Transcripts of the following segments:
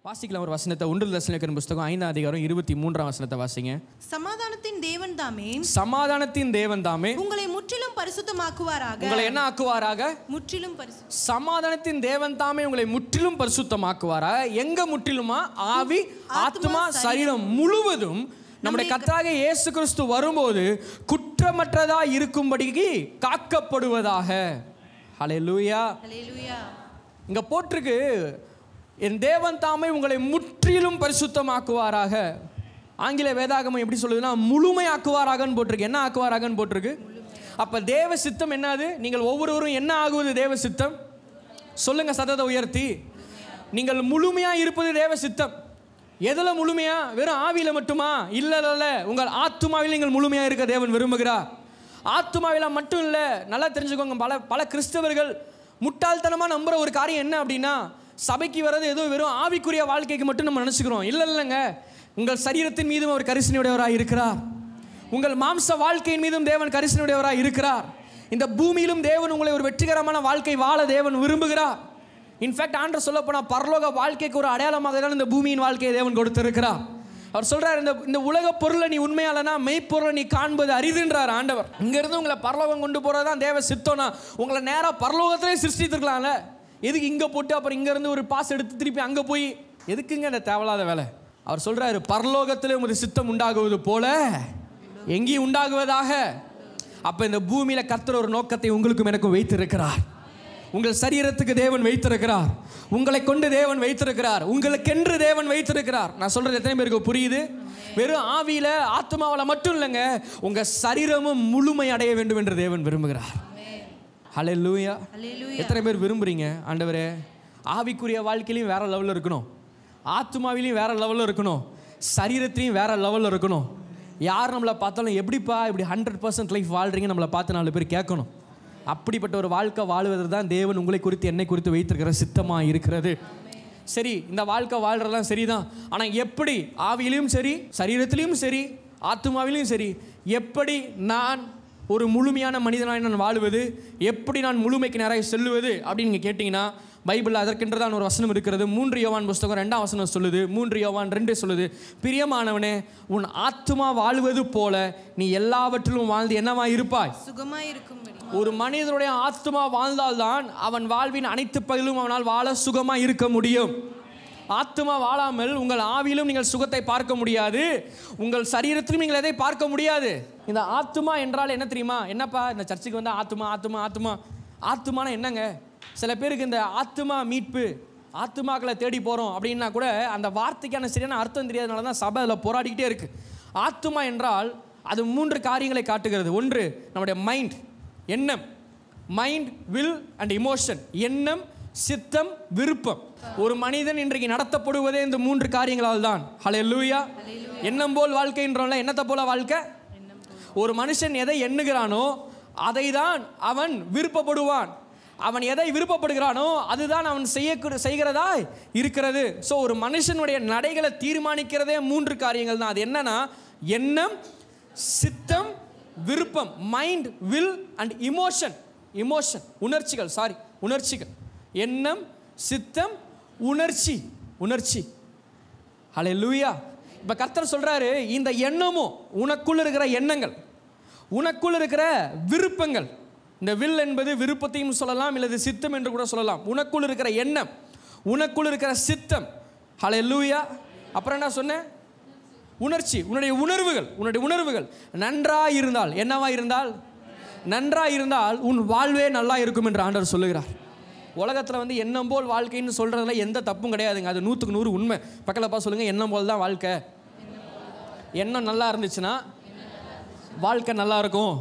வாசிக்கலாம் ஒரு வசனத்தை. 1 தெசலோனிக்கர் புத்தகம் 5ஆம் அதிகாரம் 23ஆம் வசனத்தை வாசிங்க. சமாதானத்தின் தேவன் தாமே, சமாதானத்தின் தேவன் தாமே உங்களை முற்றிலும் பரிசுத்தமாக்குவாராக. உங்களை என்ன ஆக்குவாராக? முற்றிலும் பரிசுத்தம். சமாதானத்தின் தேவன் தாமே உங்களை முற்றிலும் பரிசுத்தமாக்குவாராக. எங்க முற்றிலுமா? ஆவி, ஆத்மா, சரீரம் முழுவதும் நம்முடைய கர்த்தராகிய இயேசு கிறிஸ்து வரும்போது குற்றமற்றதா இருக்கும்படிக்கு காக்கப்படுவதாக. ஹல்லேலூயா. ஹல்லேலூயா. இங்க போட்டிருக்கு, என் தேவன் தாமே உங்களை முற்றிலும் பரிசுத்தமாக்குவாராக. ஆங்கில வேதாகமம் எப்படி சொல்லுதுன்னா முழுமையாக்குவாராகன்னு போட்டிருக்கு. என்ன ஆக்குவாராகன்னு போட்டிருக்கு. அப்ப தேவ சித்தம் என்னது? நீங்கள் ஒவ்வொருவரும் என்ன ஆகுவது தேவ சித்தம்? சொல்லுங்க சத்தத்தை உயர்த்தி. நீங்கள் முழுமையா இருப்பது தேவ சித்தம். எதுல முழுமையா? வெறும் ஆவியில மட்டுமா? இல்ல, உங்கள் ஆத்துமாவில் நீங்கள் முழுமையா இருக்க தேவன் விரும்புகிறார். ஆத்துமாவில மட்டும் இல்ல. நல்லா தெரிஞ்சுக்கோங்க, பல கிறிஸ்தவர்கள் முட்டாள்தனமா நம்புற ஒரு காரியம் என்ன அப்படின்னா, சபைக்கு வர்றது ஏதோ வெறும் ஆவிக்குரிய வாழ்க்கைக்கு மட்டும் நம்ம நினைச்சுக்கிறோம். இல்லைங்க, உங்கள் சரீரத்தின் மீதும் அவர் கரிசனையுடையவராக இருக்கிறார். உங்கள் மாம்ச வாழ்க்கையின் மீதும் தேவன் கரிசனையுடையவராக இருக்கிறார். இந்த பூமியிலும் தேவன் உங்களை ஒரு வெற்றிகரமான வாழ்க்கை வாழ தேவன் விரும்புகிறார். இன்ஃபேக்ட் ஆண்டவர் சொல்ல போனால் பரலோக வாழ்க்கைக்கு ஒரு அடையாளமாக தான் இந்த பூமியின் வாழ்க்கையை தேவன் கொடுத்திருக்கிறார். அவர் சொல்றார், இந்த உலக பொருளை நீ உண்மையாலனா மெய்ப்பொருளை நீ காண்பது அரிதுன்றார் ஆண்டவர். இங்கிருந்து உங்களை பரலோகம் கொண்டு போறதுதான் தேவ சித்தம்னா உங்களை நேராக பரலோகத்திலே சிருஷ்டித்திருக்கலாம்ல. எதுக்கு இங்கே போட்டு அப்புறம் இங்கேருந்து ஒரு பாஸ் எடுத்து திருப்பி அங்கே போய் எதுக்குங்க இந்த தேவையில்லாத வேலை? அவர் சொல்றாரு, பரலோகத்திலே உமது சித்தம் உண்டாகுவது போல எங்கேயும் உண்டாகுவதாக. அப்ப இந்த பூமியில கர்த்தர் ஒரு நோக்கத்தை உங்களுக்கும் எனக்கும் வைத்திருக்கிறார். உங்கள் சரீரத்துக்கு தேவன் வைத்திருக்கிறார். உங்களை கொண்டு தேவன் வைத்திருக்கிறார். உங்களுக்கென்று தேவன் வைத்திருக்கிறார். நான் சொல்றது எத்தனை பேருக்கு புரியுது? வெறும் ஆவியில ஆத்மாவில மட்டும் இல்லைங்க, உங்க சரீரமும் முழுமை அடைய வேண்டும் என்று தேவன் விரும்புகிறார். ஹல்லேலூயா. எத்தனை பேர் விரும்புறீங்க, ஆண்டவரே ஆவிக்குரிய வாழ்க்கையிலையும் வேற லெவலில் இருக்கணும், ஆத்மாவிலையும் வேற லெவலில் இருக்கணும், சரீரத்திலையும் வேற லெவலில் இருக்கணும். யார் நம்மளை பார்த்தாலும் எப்படிப்பா இப்படி 100% லைஃப் வாழ்றீங்க நம்மளை பார்த்து 4 பேர் கேட்கணும். அப்படிப்பட்ட ஒரு வாழ்க்கை வாழ்வதற்கு தான் தேவன் உங்களை குறித்து என்னை குறித்து வைத்திருக்கிற சித்தமாக இருக்கிறது. சரி, இந்த வாழ்க்கை வாழ்றதெல்லாம் சரிதான். ஆனால் எப்படி ஆவியிலையும் சரி, சரீரத்திலையும் சரி, ஆத்மாவிலையும் சரி, எப்படி நான் ஒரு முழுமையான மனிதனாக நான் வாழுவது, எப்படி நான் முழுமைக்கு நேராக செல்லுவது அப்படின்னு நீங்கள் கேட்டிங்கன்னா, பைபிளில் அதற்கென்றுதான் ஒரு வசனம் இருக்கிறது. 3 யோவான் புஸ்தகம் 2ஆம் வசனம் சொல்லுது. 3 யோவான் 2 சொல்லுது, பிரியமானவனே, உன் ஆத்துமா வாழ்வது போல நீ எல்லாவற்றிலும் வாழ்ந்து என்னவா இருப்பாய்? சுகமாய் இருக்கும்படி. ஒரு மனிதனுடைய ஆத்துமா வாழ்ந்தால்தான் அவன் வாழ்வின் அனைத்து பகுதியிலும் அவனால் வாழ சுகமாக இருக்க முடியும். ஆத்துமா வாழாமல் உங்கள் ஆவியிலும் நீங்கள் சுகத்தை பார்க்க முடியாது, உங்கள் சரீரத்திலும் நீங்கள் எதை பார்க்க முடியாது. இந்த ஆத்துமா என்றால் என்ன தெரியுமா? என்னப்பா இந்த சர்ச்சுக்கு வந்து ஆத்துமா ஆத்துமா ஆத்துமா ஆத்துமான என்னங்க? சில பேருக்கு இந்த ஆத்துமா மீட்பு, ஆத்துமாக்களை தேடி போகிறோம் அப்படின்னா கூட அந்த வார்த்தைக்கான சரியான அர்த்தம் தெரியாதனால தான் சபை அதில் போராடிக்கிட்டே இருக்கு. ஆத்துமா என்றால் அது 3 காரியங்களை காட்டுகிறது. ஒன்று நம்முடைய மைண்ட், எண்ணம். Mind, will and emotion. எண்ணம், சித்தம், விருப்பம். ஒரு மனிதன் இன்றைக்கு நடத்தப்படுவதே இந்த 3 காரியங்களால் தான். ஹல்லேலூயா. எண்ணம் போல் வாழ்க்கைன்றோம்ல, எண்ணத்தை போல வாழ்க்கை. ஒரு மனுஷன் எதை எண்ணுகிறானோ அதை தான் அவன் விருப்பப்படுவான். அவன் எதை விருப்பப்படுகிறானோ அதுதான் அவன் செய்கிறதா இருக்கிறது. ஸோ ஒரு மனுஷனுடைய நடைகளை தீர்மானிக்கிறதே 3 காரியங்கள் தான். அது என்னன்னா எண்ணம், சித்தம், விருப்பம். Mind, will and emotion. Emotion உணர்ச்சிகள். எண்ணம், சித்தம், உணர்ச்சி. ஹல்லேலூயா. இப்போ கர்த்தர் சொல்றாரு, இந்த எண்ணமும் உனக்குள்ள இருக்கிற எண்ணங்கள், உனக்குள்ள இருக்கிற விருப்பங்கள். இந்த வில் என்பது விருப்பத்தையும் சொல்லலாம், இல்லது சித்தம் என்று கூட சொல்லலாம். உனக்குள் இருக்கிற எண்ணம், உனக்குள் இருக்கிற சித்தம். ஹல்லேலூயா. அப்புறம் என்ன சொன்னேன்? உணர்ச்சி. உன்னுடைய உணர்வுகள் நன்றாக இருந்தால், என்னவா இருந்தால்? நன்றாக இருந்தால் உன் வாழ்வே நல்லா இருக்கும் என்று ஆண்டவர் சொல்லுகிறார். உலகத்தில் வந்து எண்ணம் போல் வாழ்க்கைன்னு சொல்கிறதுல எந்த தப்பும் கிடையாதுங்க. அது 100க்கு 100 உண்மை. பக்கத்தில் சொல்லுங்கள், எண்ணம் போல் தான் வாழ்க்கை. எண்ணம் நல்லா இருந்துச்சுன்னா வாழ்க்கை நல்லா இருக்கும்.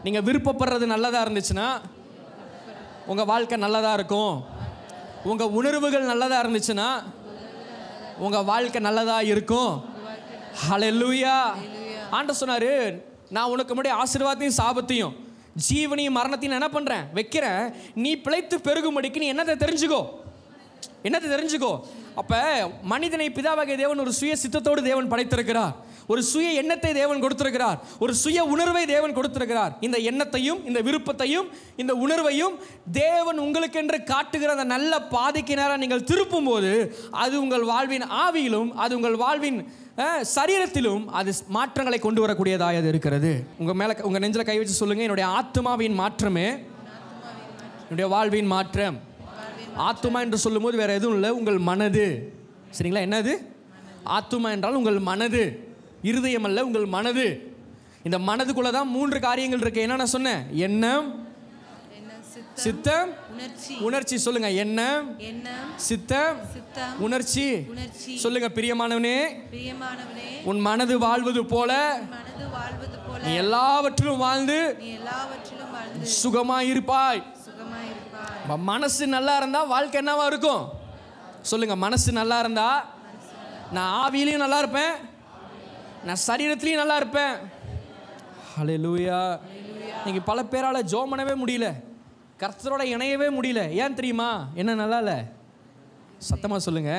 நீங்கள் விருப்பப்படுறது நல்லதாக இருந்துச்சுன்னா உங்கள் வாழ்க்கை நல்லதாக இருக்கும். உங்கள் உணர்வுகள் நல்லதாக இருந்துச்சுன்னா உங்கள் வாழ்க்கை நல்லதாக இருக்கும். ஹல்லேலூயா. ஆண்டவர் சொன்னார், நான் உனக்கு முன்னாடி ஆசீர்வாதத்தையும் சாபத்தையும் ஜீவனையும் மரணத்தையும் என்ன பண்ணுறேன்? வைக்கிறேன். நீ பிழைத்து பெருகும்படிக்கு நீ என்னத்தை தெரிஞ்சுக்கோ? என்னத்தை தெரிஞ்சுக்கோ. அப்போ மனிதனை பிதாவாகிய தேவன் ஒரு சுய சித்தத்தோடு தேவன் படைத்திருக்கிறார். ஒரு சுய எண்ணத்தை தேவன் கொடுத்திருக்கிறார். ஒரு சுய உணர்வை தேவன் கொடுத்திருக்கிறார். இந்த எண்ணத்தையும் இந்த விருப்பத்தையும் இந்த உணர்வையும் தேவன் உங்களுக்கென்று காட்டுகிற அந்த நல்ல பாதைக்கு நேரம் நீங்கள் திருப்பும் போது அது உங்கள் வாழ்வின் ஆவியிலும் அது உங்கள் வாழ்வின் சரீரத்திலும் அது மாற்றங்களை கொண்டு வரக்கூடியதாக அது இருக்கிறது. உங்கள் நெஞ்சில் கை வச்சு சொல்லுங்கள், என்னுடைய ஆத்மாவின் மாற்றமே என்னுடைய வாழ்வின் மாற்றம். ஆத்துமா என்று சொல்லும் போது வேற எதுவும் இல்லை, உங்கள் மனது. சரிங்களா? என்னது ஆத்துமா என்றால்? உங்கள் மனது, இருதயம் அல்ல, உங்கள் மனது. இந்த மனதுக்குள்ள தான் 3 காரியங்கள் இருக்கு. என்ன நான் சொன்னேன்? எண்ணம், சித்தம், உணர்ச்சி. சொல்லுங்க, எண்ணம், சித்தம், உணர்ச்சி. சொல்லுங்க, பிரியமானவனே, உன் மனது வாழ்வது போல நீ எல்லாவற்றிலும் வாழ்ந்து சுகமாயிருப்பாய். மனசு நல்லா இருந்தா வாழ்க்கை என்னவா இருக்கும்? சொல்லுங்க, மனசு நல்லா இருந்தா நான் ஆவியிலையும் நல்லா இருப்பேன், நான் சரீரத்திலையும் நல்லா இருப்பேன். ஹல்லேலூயா. நீங்க பல பேரால ஜெபம் பண்ணவே முடியல, கர்த்தரோட இணையவே முடியல. ஏன் தெரியுமா? என்ன நல்லா இல்லை? சத்தமா சொல்லுங்க.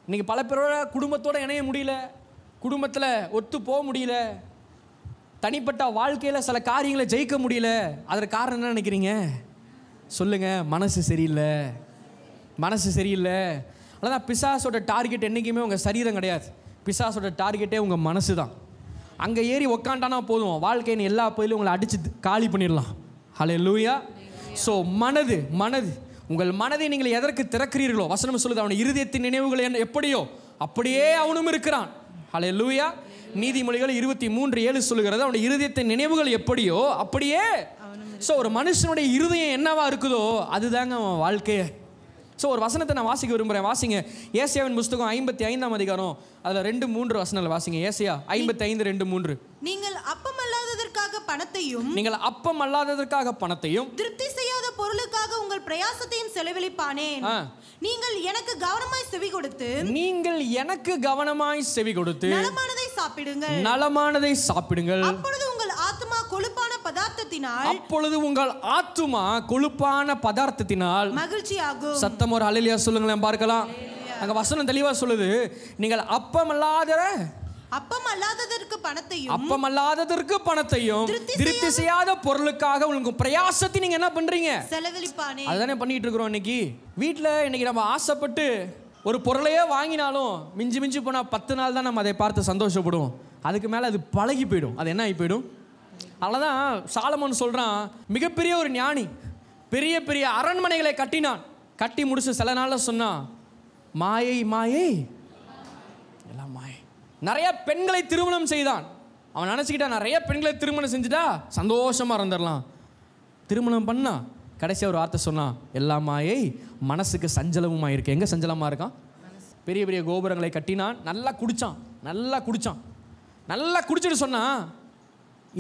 இன்னைக்கு பல பேரோட குடும்பத்தோட இணைய முடியல, குடும்பத்தில் ஒத்து போக முடியல, தனிப்பட்ட வாழ்க்கையில் சில காரியங்களை ஜெயிக்க முடியல. அதற்கு காரணம் என்ன நினைக்கிறீங்க? சொல்லுங்க, மனசு சரியில்லை. மனசு சரியில்லை. அதான் பிசாசோட டார்கெட் என்றைக்குமே உங்கள் சரீரம் கிடையாது. பிசாசோட டார்கெட்டே உங்கள் மனசு தான். அங்கே ஏறி உக்காண்டானா போதும், வாழ்க்கையின் எல்லா பயிலும் உங்களை அடித்து காலி பண்ணிடலாம். ஹல்லேலூயா. ஸோ மனது, உங்கள் மனதை நீங்கள் எதற்கு திறக்கிறீர்களோ, வசனம் சொல்லுது, அவன் இருதயத்தின் நினைவுகள் என்ன எப்படியோ அப்படியே அவனும் இருக்கிறான். ஹல்லேலூயா. நீதிமொழிகள் 23:7 சொல்லுகிறது, அவனுடைய இருதயத்தின் நினைவுகள் எப்படியோ அப்படியே. ஸோ ஒரு மனுஷனுடைய இருதயம் என்னவா இருக்குதோ அதுதாங்க அவன் வாழ்க்கையை. ஸோ ஒரு வசனத்தை நான் வாசிக்க விரும்புகிறேன். வாசிங்க, ஏசாயாவின் புஸ்தகம் 55ஆம் அதிகாரம், அதில் 2-3 வசனங்கள் வாசிங்க. ஏசாயா 55:2-3. நீங்கள் அப்பம் அல்லாததற்காக பணத்தையும் திருப்தி செய்யாத பொருளுக்காக உங்கள் பிரயாசத்தையும் செலவழிப்பானேன். நீங்கள் எனக்கு கவனமாய் செவி கொடுத்து நலமானதை சாப்பிடுங்கள். அப்பொழுது உங்கள் ஆத்துமா கொழுப்பான பதார்த்தத்தினால் மகிழ்ச்சியாகும். சத்தம் ஒரு ஹல்லேலூயா சொல்லுங்களேன் பார்க்கலாம். அங்க வசனம் தெளிவா சொல்லுது, நீங்கள் அப்பம் அல்லாததற்கு பணத்தையும் திருப்தி செய்யாத பொருளுக்காக உங்களுக்கு பிரயாசத்தை நீங்க என்ன பண்றீங்க? செலவழிப்பானே. அதுதானே பண்ணிட்டு இருக்கிறோம் இன்னைக்கு. வீட்டில் இன்னைக்கு நம்ம ஆசைப்பட்டு ஒரு பொருளையே வாங்கினாலும் மிஞ்சி போனால் 10 நாள் தான் நம்ம அதை பார்த்து சந்தோஷப்படுவோம். அதுக்கு மேலே அது பழகி போயிடும். அது என்ன ஆகி போயிடும்? அதனால்தான் சாலமோன் சொல்கிறான், மிகப்பெரிய ஒரு ஞானி பெரிய பெரிய அரண்மனைகளை கட்டினான். கட்டி முடிச்சு சில நாளில் சொன்னான், மாயை எல்லாம் மாயை. நிறைய பெண்களை திருமணம் செய்தான். அவன் நினச்சிக்கிட்டான், நிறைய பெண்களை திருமணம் செஞ்சுட்டா சந்தோஷமாக இருந்துடலாம். திருமணம் பண்ணா கடைசியாக ஒரு வார்த்தை சொன்னான், எல்லா மாயை மனசுக்கு சஞ்சலமுமாக இருக்கு. எங்கே சஞ்சலமாக இருக்கான்? பெரிய பெரிய கோபுரங்களை கட்டினான். நல்லா குடிச்சிட்டு சொன்னான்,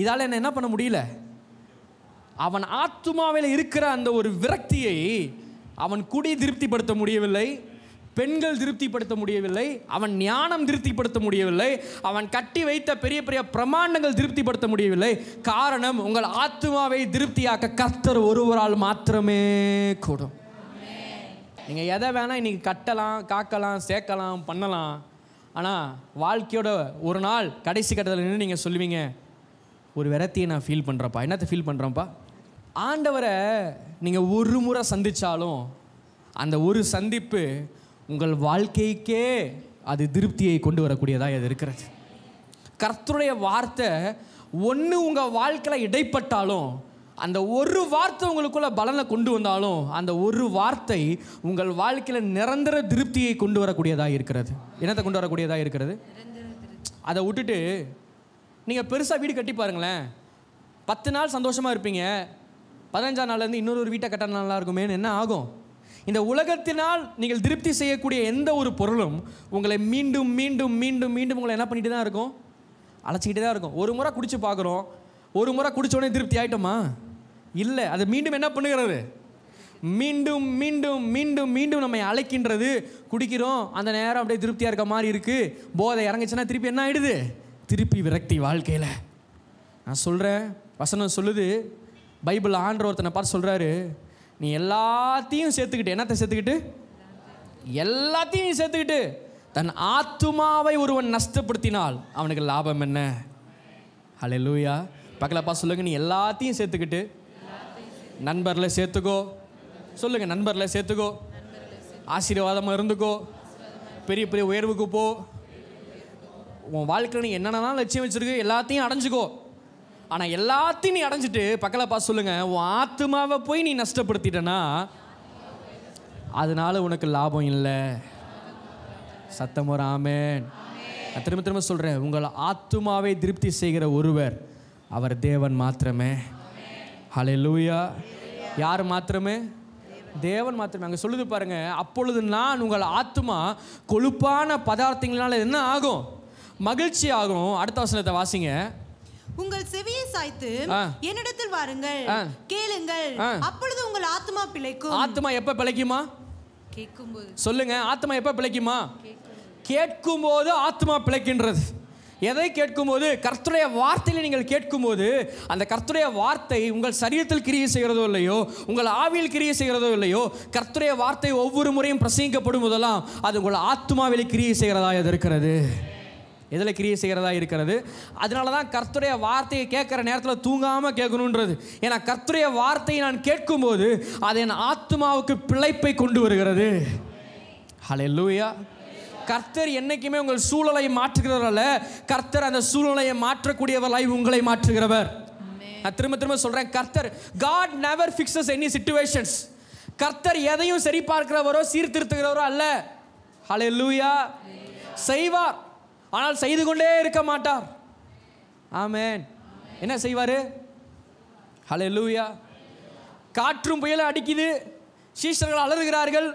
இதால் என்ன பண்ண முடியல? அவன் ஆத்துமாவில் இருக்கிற அந்த ஒரு விரக்தியை அவன் குடி திருப்திப்படுத்த முடியவில்லை, பெண்கள் திருப்திப்படுத்த முடியவில்லை, அவன் ஞானம் திருப்திப்படுத்த முடியவில்லை, அவன் கட்டி வைத்த பெரிய பெரிய பிரமாண்டங்கள் திருப்திப்படுத்த முடியவில்லை. காரணம், உங்கள் ஆத்துமாவை திருப்தியாக்க கர்த்தர் ஒருவரால் மாத்திரமே கூடும். நீங்கள் எதை வேணால் இன்றைக்கி கட்டலாம், காக்கலாம், சேர்க்கலாம், பண்ணலாம். ஆனால் வாழ்க்கையோட ஒரு நாள் கடைசி கட்டத்தில் நின்று நீங்கள் சொல்லுவீங்க, ஒரு விரத்தியை நான் ஃபீல் பண்ணுறப்பா. என்னத்தை ஃபீல் பண்ணுறேன்ப்பா? ஆண்டவரை நீங்கள் ஒரு முறை சந்தித்தாலும் அந்த ஒரு சந்திப்பு உங்கள் வாழ்க்கைக்கே அது திருப்தியை கொண்டு வரக்கூடியதாக அது இருக்கிறது. கர்த்தருடைய வார்த்தை ஒன்று உங்கள் வாழ்க்கையில் இடைப்பட்டாலும், அந்த ஒரு வார்த்தை உங்களுக்குள்ள பலனை கொண்டு வந்தாலும், அந்த ஒரு வார்த்தை உங்கள் வாழ்க்கையில் நிரந்தர திருப்தியை கொண்டு வரக்கூடியதாக இருக்கிறது. என்னத்தை கொண்டு வரக்கூடியதாக இருக்கிறது? அதை விட்டுட்டு நீங்கள் பெருசாக வீடு கட்டி பாருங்களேன். 10 நாள் சந்தோஷமாக இருப்பீங்க, 15ஆம் நாள்லேருந்து இன்னொரு வீட்டை கட்ட நல்லா இருக்குமேன்னு என்ன ஆகும்? இந்த உலகத்தினால் நீங்கள் திருப்தி செய்யக்கூடிய எந்த ஒரு பொருளும் உங்களை மீண்டும் மீண்டும் மீண்டும் மீண்டும் உங்களை என்ன பண்ணிட்டு தான் இருக்கும்? அழைச்சிக்கிட்டே தான் இருக்கும். ஒரு முறை குடிச்சு பார்க்குறோம், ஒரு முறை குடித்தோடனே திருப்தி ஆகிட்டோமா? இல்லை, அது மீண்டும் என்ன பண்ணுகிறது? மீண்டும் மீண்டும் மீண்டும் மீண்டும் நம்மை அழைக்கின்றது. குடிக்கிறோம், அந்த நேரம் அப்படியே திருப்தியாக இருக்க மாதிரி இருக்குது. போதை இறங்குச்சுன்னா திருப்பி என்ன ஆகிடுது? திருப்பி விரக்தி வாழ்க்கையில். நான் சொல்கிறேன், வசனம் சொல்லுது, பைபிள் ஆண்டவர் ஒருத்தனை பார்த்து சொல்கிறாரு, நீ எல்லாத்தையும் சேர்த்துக்கிட்டு, என்னத்தை சேர்த்துக்கிட்டு? எல்லாத்தையும் சேர்த்துக்கிட்டு தன் ஆத்துமாவை ஒருவன் நஷ்டப்படுத்தினால் அவனுக்கு லாபம் என்ன? ஹல்லேலூயா. பக்கத்துல பார்த்து சொல்லுங்க, நீ எல்லாத்தையும் சேர்த்துக்கிட்டு நண்பரில் சேர்த்துக்கோ. சொல்லுங்க, நண்பரில் சேர்த்துக்கோ, ஆசீர்வாதமாக இருந்துக்கோ, பெரிய பெரிய உயர்வுக்கு போ. உன் வாழ்க்கையில் நீ என்னென்ன லட்சியம் வச்சிருக்கு எல்லாத்தையும் அடைஞ்சிக்கோ. ஆனால் எல்லாத்தையும் நீ அடைஞ்சிட்டு பக்கத்தில் பார்த்து சொல்லுங்க, உன் ஆத்துமாவை போய் நீ நஷ்டப்படுத்திட்டனா அதனால உனக்கு லாபம் இல்லை. சத்தம் ஒரு ஆமென். நான் திரும்ப திரும்ப சொல்கிறேன், உங்கள் ஆத்துமாவை திருப்தி செய்கிற ஒருவர் அவர் தேவன் மாத்திரமே. ஹல்லேலூயா. யார் மாத்திரமே? தேவன் மாத்திரமே. அங்கே சொல்லுது பாருங்க, அப்பொழுது நான் உங்கள் ஆத்துமா கொழுப்பான பதார்த்தங்களால என்ன ஆகும்? மகிழ்ச்சி ஆகும். அடுத்த வசனத்தை வாசிங்க. உங்கள் செவியை சாய்த்து என்னிடத்தில் வாருங்கள், கேளுங்கள், அப்பொழுது உங்கள் ஆத்துமா பிழைக்கும். ஆத்துமா எப்ப பிழைக்குமா? கேட்கும்போது. சொல்லுங்க, ஆத்துமா எப்ப பிழைக்குமா? கேட்கும்போது ஆத்துமா பிழைக்கின்றது. எதை கேட்கும்போது? கர்த்தருடைய வார்த்தையில் நீங்கள் கேட்கும்போது அந்த கர்த்தருடைய வார்த்தை உங்கள் சரீரத்தில் கிரியை செய்கிறதோ இல்லையோ, உங்கள் ஆவியில் கிரியை செய்கிறதோ இல்லையோ, கர்த்தருடைய வார்த்தை ஒவ்வொரு முறையும் பிரசங்கிக்கப்படும் போதெல்லாம் அது உங்கள் ஆத்துமாவில் கிரியை செய்கிறதா இருக்கிறது. எதில் கிரியை செய்கிறதா இருக்கிறது? அதனால தான் கர்த்தருடைய வார்த்தையை கேட்குற நேரத்தில் தூங்காமல் கேட்கணுன்றது. ஏன்னா கர்த்தருடைய வார்த்தையை நான் கேட்கும்போது அது என் ஆத்துமாவுக்கு பிழைப்பை கொண்டு வருகிறது. ஹல்லேலூயா. கர்த்தர் என்னைக்குமே உங்கள் சூழலை மாற்றுகிறவர் அல்ல, கர்த்தர் அந்த சூழ்நிலையை மாற்றக்கூடியவராய் உங்களை மாற்றுகிறவர். நான் திரும்ப திரும்ப சொல்கிறேன், கர்த்தர் God never fixes any situations. கர்த்தர் எதையும் சரி பார்க்கிறவரோ சீர்திருத்துகிறவரோ அல்ல. ஹல்லேலூயா. செய்வார், ஆனால் செய்து கொண்டே இருக்க மாட்டார். ஆமென். என்ன செய்வார்? ஹல்லேலூயா. காற்றும் புயலும் அடிக்குது, சீஷர்கள் அலறுகிறார்கள்.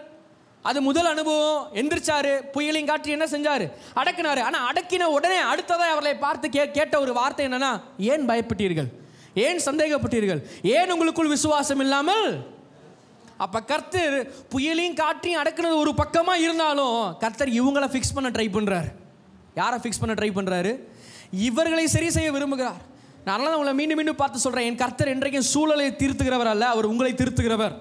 அது முதல் அனுபவம். எந்திரிச்சாரு, புயலையும் காற்று என்ன செஞ்சாரு? அடக்கினாரு. ஆனால் அடக்கின உடனே அடுத்ததை அவர்களை பார்த்து கேட்ட ஒரு வார்த்தை என்னன்னா, ஏன் பயப்பட்டீர்கள்? ஏன் சந்தேகப்பட்டீர்கள்? ஏன் உங்களுக்குள் விசுவாசம் இல்லாமல்? அப்போ கர்த்தர் புயலையும் காற்றையும் அடக்குனது ஒரு பக்கமாக இருந்தாலும் கர்த்தர் இவங்களை ஃபிக்ஸ் பண்ண ட்ரை பண்ணுறார். யாரை ஃபிக்ஸ் பண்ண ட்ரை பண்ணுறாரு? இவர்களை சரி செய்ய விரும்புகிறார். நான் உங்களை மீண்டும் மீண்டும் பார்த்து சொல்கிறேன், என் கர்த்தர் என்றைக்கும் சூழலை திருத்துகிறவர் அல்ல, அவர் உங்களை திருத்துகிறவர்.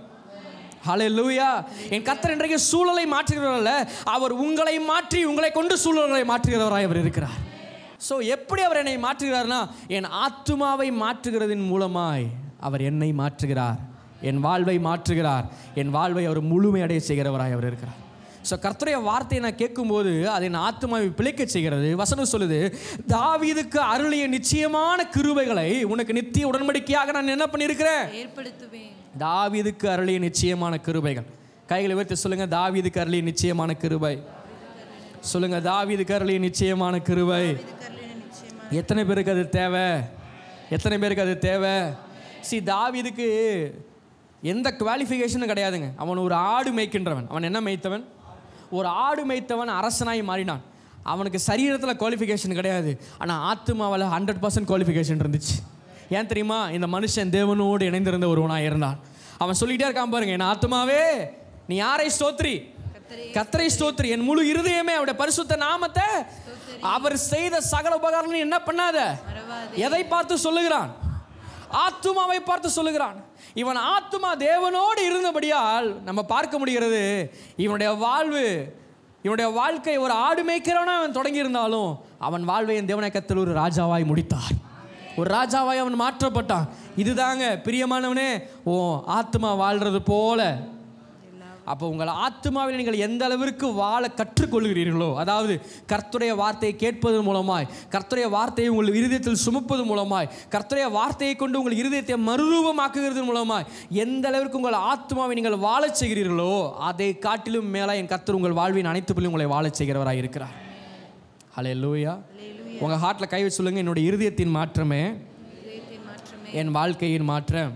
ஹல்லேலூயா. என் கர்த்தர் இன்றைக்கு சூழலை மாற்றுகிறவர் அல்ல, அவர் உங்களை மாற்றி உங்களை கொண்டு சூழலை மாற்றுகிறவராய் அவர் இருக்கிறார். ஸோ எப்படி அவர் என்னை மாற்றுகிறார்னா, என் ஆத்துமாவை மாற்றுகிறதின் மூலமாய் அவர் என்னை மாற்றுகிறார், என் வாழ்வை மாற்றுகிறார், என் வாழ்வை அவர் முழுமையடைய செய்கிறவராய் அவர் இருக்கிறார். ஸோ கர்த்தருடைய வார்த்தையை நான் கேட்கும்போது அது என் ஆத்துமாவை பிழைக்க செய்கிறது. வசனம் சொல்லுது, தாவீதுக்கு அருளிய நிச்சயமான கிருபைகளை உனக்கு நித்திய உடன்படிக்கையாக நான் என்ன பண்ணியிருக்கிறேன்? ஏற்படுத்துவேன். தாவீதுக்கு அருளிய நிச்சயமான கிருபைகள். கைகளை உயர்த்தி சொல்லுங்க, தாவீதுக்கு அருளிய நிச்சயமான கிருபை. சொல்லுங்க, தாவீதுக்கு அருளிய நிச்சயமான கிருபை. எத்தனை பேருக்கு அது தேவை? எத்தனை பேருக்கு அது தேவை? தாவீதுக்கு எந்த குவாலிஃபிகேஷனும் கிடையாதுங்க. அவன் ஒரு ஆடு மேய்க்கின்றவன். அவன் என்ன மேய்த்தவன்? ஒரு ஆடு மேய்த்தவன் அரசனாய் மாறினான். அவனுக்கு சரீரத்தில் குவாலிஃபிகேஷன் கிடையாது, ஆனால் ஆத்துமாவில் 100% குவாலிஃபிகேஷன் இருந்துச்சு. ஏன் தெரியுமா? இந்த மனுஷன் தேவனோடு இணைந்திருந்த ஒருவனாக இருந்தான். அவன் சொல்லிகிட்டே இருக்கான் பாருங்க, என் ஆத்துமாவே நீ யாரை ஸ்தோத்ரி? கர்த்தரை ஸ்தோத்ரி. என் முழு இருதயமே அவருடைய பரிசுத்த நாமத்தை, அவர் செய்த சகல உபகாரங்களை என்ன பண்ணாத. எதை பார்த்து சொல்லுகிறான்? ஆத்துமாவை பார்த்து சொல்லுகிறான். இவன் ஆத்துமா தேவனோடு இருந்தபடியால் நம்ம பார்க்க முடிகிறது, இவனுடைய வாழ்க்கை ஒரு ஆடு மேய்க்கிறவனா அவன் தொடங்கி இருந்தாலும் அவன் வாழ்வை என் தேவனை கர்த்தர் ஒரு ராஜாவாய் முடித்தார். ஒரு ராஜாவாய் அவன் மாற்றப்பட்டான். இதுதாங்க பிரியமானவனே ஓ ஆத்மா வாழ்றது போல. அப்போ உங்கள் ஆத்மாவில் நீங்கள் எந்த அளவிற்கு வாழ கற்றுக்கொள்கிறீர்களோ, அதாவது கர்த்தருடைய வார்த்தையை கேட்பதன் மூலமாய், கர்த்தருடைய வார்த்தையை உங்கள் இருதயத்தில் சுமப்பது மூலமாய், கர்த்தருடைய வார்த்தையை கொண்டு உங்கள் இருதயத்தை மறுரூபமாக்குகிறது மூலமாய் எந்த அளவிற்கு உங்கள் ஆத்மாவை நீங்கள் வாழச் செய்கிறீர்களோ அதை காட்டிலும் மேலே என் கர்த்தர் உங்கள் வாழ்வின் அனைத்து பிள்ளையும் உங்களை வாழச் செய்கிறவராக இருக்கிறார். ஹல்லேலூயா. உங்கள் ஹார்ட்டில் கை வச்சு சொல்லுங்கள், என்னுடைய இருதயத்தின் மாற்றமே என் வாழ்க்கையின் மாற்றம்.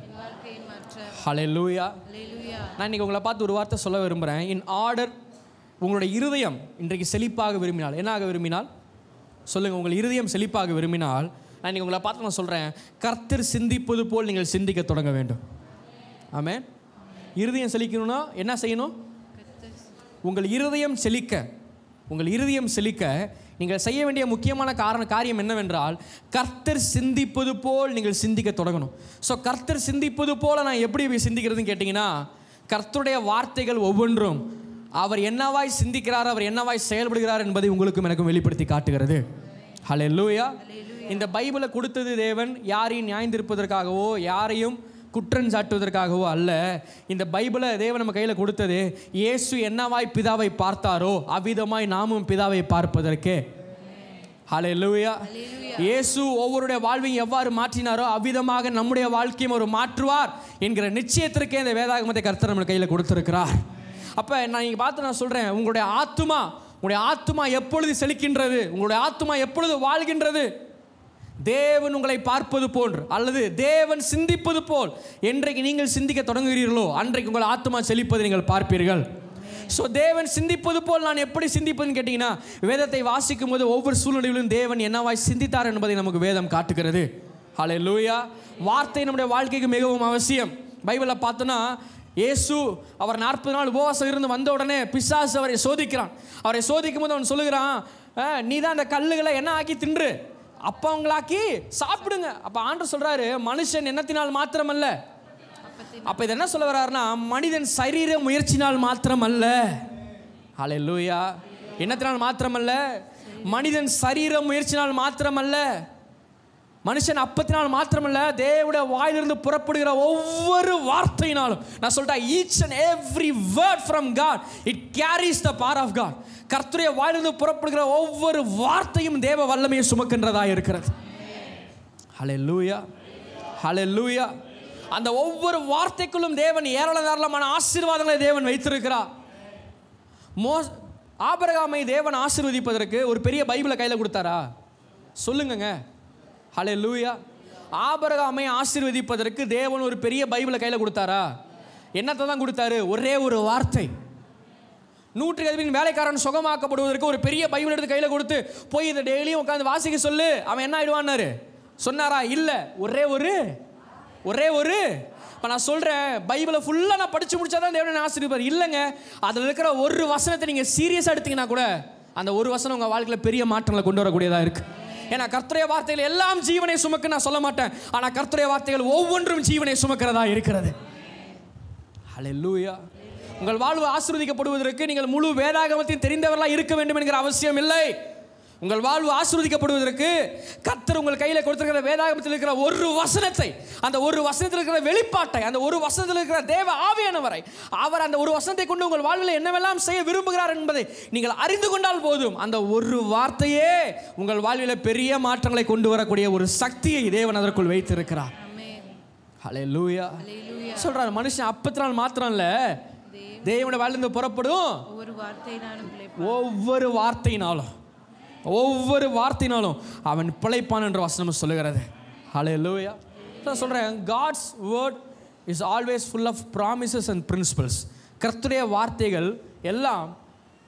ஹல்லேலூயா. நான் இன்றைக்கி உங்களை பார்த்து ஒரு வார்த்தை சொல்ல விரும்புகிறேன். இன் ஆர்டர், உங்களுடைய இருதயம் இன்றைக்கு செழிப்பாக விரும்பினால், என்னாக விரும்பினால் சொல்லுங்கள், உங்கள் இருதயம் செழிப்பாக விரும்பினால், நான் இன்றைக்கி உங்களை பார்த்து நான் சொல்கிறேன், கர்த்தர் சிந்திப்பது போல் நீங்கள் சிந்திக்க தொடங்க வேண்டும். ஆமென். இருதயம் செழிக்கணும்னா என்ன செய்யணும்? உங்கள் இருதயம் செழிக்க நீங்கள் செய்ய வேண்டிய முக்கியமான காரியம் என்னவென்றால், கர்த்தர் சிந்திப்பது போல் நீங்கள் சிந்திக்க தொடங்கணும். ஸோ கர்த்தர் சிந்திப்பது போல் நான் எப்படி சிந்திக்கிறதுன்னு கேட்டிங்கன்னா, கர்த்தருடைய வார்த்தைகள் ஒவ்வொன்றும் அவர் என்னவாய் சிந்திக்கிறார், அவர் என்னவாய் செயல்படுகிறார் என்பதை உங்களுக்கும் எனக்கும் வெளிப்படுத்தி காட்டுகிறது. ஹல்லேலூயா. இந்த பைபிளை கொடுத்தது தேவன் யாரையும் நியாயந்திருப்பதற்காகவோ யாரையும் குற்றம் சாட்டுவதற்காகவோ அல்ல. இந்த பைபிளை தேவன் நம்ம கையில் கொடுத்தது இயேசு என்னவாய் பிதாவை பார்த்தாரோ அவ்விதமாய் நாமும் பிதாவை பார்ப்பதற்கே. ஹல்லேலூயா. இயேசு ஒவ்வொருடைய வாழ்வையும் எவ்வாறு மாற்றினாரோ அவ்விதமாக நம்முடைய வாழ்க்கையும் ஒரு மாற்றுவார் என்கிற நிச்சயத்திற்கே இந்த வேதாகமத்தை கர்த்தர் நம்ம கையில் கொடுத்திருக்கிறார். அப்போ நான் இங்கே பார்த்து நான் சொல்கிறேன், உங்களுடைய ஆத்துமா எப்பொழுது செழிக்கின்றது, உங்களுடைய ஆத்துமா எப்பொழுது வாழ்கின்றது, தேவன் உங்களை பார்ப்பது போன்று அல்லது தேவன் சிந்திப்பது போல் என்றைக்கு நீங்கள் சிந்திக்க தொடங்குகிறீர்களோ அன்றைக்கு உங்கள் ஆத்துமா செழிப்பதை நீங்கள் பார்ப்பீர்கள். ஸோ தேவன் சிந்திப்பது போல் நான் எப்படி சிந்திப்பதுன்னு கேட்டிங்கன்னா, வேதத்தை வாசிக்கும் போது ஒவ்வொரு சூழ்நிலையிலும் தேவன் என்னவாய் சிந்தித்தார் என்பதை நமக்கு வேதம் காட்டுகிறது. ஹல்லேலூயா. வார்த்தை நம்முடைய வாழ்க்கைக்கு மிகவும் அவசியம். பைபிளில் பார்த்தோன்னா இயேசு அவர் 40 நாள் உபவாசம் இருந்து வந்த உடனே பிசாசு அவரை சோதிக்கிறான். அவரை சோதிக்கும் போது அவன் சொல்லுகிறான், நீ தான் அந்த கல்லுகளை என்ன ஆக்கி தின்று அப்பவங்களாக்கி சாப்பிடுங்க. அப்போ ஆண்டவர் சொல்றாரு, மனுஷன் எண்ணத்தினால் மாத்திரமல்ல. அப்போ இது என்ன சொல்ல வர்றாருன்னா, மனிதன் சரீர முயற்சினால் மாத்திரமல்ல. ஹல்லேலூயா. எண்ணத்தினால் மாத்திரமல்ல, மனிதன் சரீர முயற்சினால் மாத்திரமல்ல, மனுஷன் அப்பத்தினால் மாத்திரமல்ல, தேவனுடைய வாயிலிருந்து புறப்படுகிற ஒவ்வொரு வார்த்தையினாலும். நான் சொல்றேன், each and every word from God it carries the power of God. கர்த்தருடைய வாயிலிருந்து புறப்படுகிற ஒவ்வொரு வார்த்தையும் தேவ வல்லமையை சுமக்கின்றதா இருக்கிறது. ஹல்லேலூயா. ஹல்லேலூயா. அந்த ஒவ்வொரு வார்த்தைக்குள்ளும் தேவன் ஏராளமான ஆசீர்வாதங்களை தேவன் வைத்திருக்கிறார். ஆபிரகாமை தேவன் ஆசீர்வதிப்பதற்கு ஒரு பெரிய பைபிளை கையில் கொடுத்தாரா? சொல்லுங்க. ஹல்லேலூயா. ஆபிரகாமை ஆசீர்வதிப்பதற்கு தேவன் ஒரு பெரிய பைபிளை கையில் கொடுத்தாரா? என்னத்தை தான் கொடுத்தாரு? ஒரே ஒரு வார்த்தை. 100 வேலைக்காரன் சுகமாக்கப்படுவதற்கு ஒரு பெரிய பைபிள் எடுத்து கையில் கொடுத்து போய் இதை டெய்லியும் உட்காந்து வாசிக்க சொல்லு, அவன் என்ன ஆயிடுவான்னாரு சொன்னாரா? இல்லை, ஒரே ஒரு. இப்போ நான் சொல்கிறேன், பைபிளை ஃபுல்லாக நான் படித்து முடிச்சா தான் தேவனை ஆசீர்வதிப்பார். இல்லைங்க, அதில் இருக்கிற ஒரு வசனத்தை நீங்கள் சீரியஸாக எடுத்தீங்கன்னா கூட அந்த ஒரு வசனம் உங்கள் வாழ்க்கையில் பெரிய மாற்றங்களை கொண்டு வரக்கூடியதாக இருக்குது. ஏன்னா கர்த்தருடைய வார்த்தைகள் எல்லாம் ஜீவனை சுமக்க நான் சொல்ல மாட்டேன், ஆனால் கர்த்தருடைய வார்த்தைகள் ஒவ்வொன்றும் ஜீவனை சுமக்கிறதா இருக்கிறது. ஹல்லேலூயா. உங்கள் வாழ்வு ஆசீர்வதிக்கப்படுவதற்கு நீங்கள் முழு வேதாகமத்தையும் தெரிந்தவர்களாக இருக்க வேண்டும் என்கிற அவசியம் இல்லை. உங்கள் வாழ்வு ஆசீர்வதிக்கப்படுவதற்கு கர்த்தர் உங்கள் கையில் கொடுத்திருக்கிற வேதாகமத்தில் இருக்கிற ஒரு வசனத்தை, அந்த ஒரு வசனத்தில் இருக்கிற வெளிப்பாட்டை, அந்த ஒரு வசனத்தில் இருக்கிற தேவ ஆவியானவரை, அவர் அந்த ஒரு வசனத்தை கொண்டு உங்கள் வாழ்வில் என்னவெல்லாம் செய்ய விரும்புகிறார் என்பதை நீங்கள் அறிந்து கொண்டால் போதும். அந்த ஒரு வார்த்தையே உங்கள் வாழ்வில் பெரிய மாற்றங்களை கொண்டு வரக்கூடிய ஒரு சக்தியை தேவன் அதற்குள் வைத்திருக்கிறார். ஹல்லேலூயா. சொல்றாரு, மனுஷன் அப்பத்தினால் மாத்திரம் இல்ல, தேவனுடைய வாயிலிருந்து புறப்படும் ஒவ்வொரு வார்த்தையினாலும் அவன் பிழைப்பான் என்ற வசனம் சொல்லுகிறது. ஹல்லேலூயா. நான் சொல்கிறேன், God's word is always full of promises and principles. கர்த்தருடைய வார்த்தைகள் எல்லாம்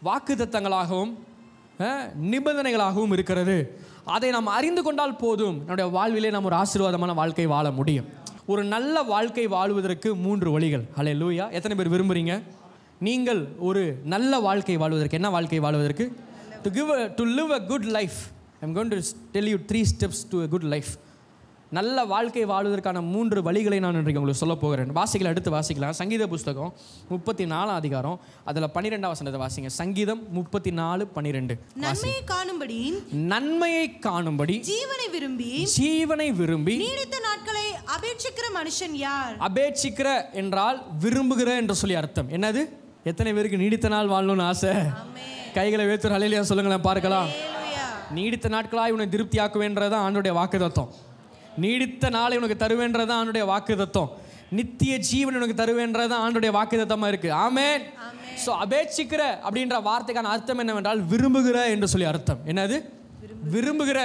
வாக்குத்தத்தங்களாகவும் நிபந்தனைகளாகவும் இருக்கிறது. அதை நாம் அறிந்து கொண்டால் போதும், நம்முடைய வாழ்விலே நாம் ஒரு ஆசீர்வாதமான வாழ்க்கை வாழ முடியும். ஒரு நல்ல வாழ்க்கை வாழ்வதற்கு 3 வழிகள். ஹல்லேலூயா. எத்தனை பேர் விரும்புகிறீங்க நீங்கள் ஒரு நல்ல வாழ்க்கை வாழ்வதற்கு? என்ன வாழ்க்கை வாழ்வதற்கு? To live a good life. I'm going to tell you 3 steps to a good life. நல்ல வாழ்க்கை வாழ்வதற்கான 3 வழிகளை நான் இன்றைக்கு உங்களுக்கு சொல்ல போகிறேன். அடுத்து வாசிக்கலாம். சங்கீத புஸ்தகம் 34 அதிகாரம் அதில் 12 வசனத்தை வாசிங்க. சங்கீதம் 34:12. நன்மையை காணும்படி ஜீவனை விரும்பி நீடித்த நாட்களை அபேட்சிக்கிற மனுஷன் யார்? அபேட்சிக்கிற என்றால் விரும்புகிற என்று சொல்லி அர்த்தம். என்னது? எத்தனை பேருக்கு நீடித்த நாள் வாழணும்னு ஆசை? கைகளை வைத்து ஹல்லேலூயா சொல்லுங்களேன், பார்க்கலாம். நீடித்த நாட்களாய் உன்னை திருப்தியாக்குவேன்றதான் ஆண்டவருடைய வாக்குத்தத்தம். நீடித்த நாளை உனக்கு தருவேன்றதான் ஆண்டவருடைய வாக்குத்தத்தம். நித்திய ஜீவன் உனக்கு தருவேன்றதான் ஆண்டவருடைய வாக்குத்தத்தமா இருக்கு. ஆமென். ஸோ அபேட்சிக்கிற அப்படின்ற வார்த்தைக்கான அர்த்தம் என்னவென்றால் விரும்புகிற என்று சொல்லி அர்த்தம். என்னது? விரும்புகிற.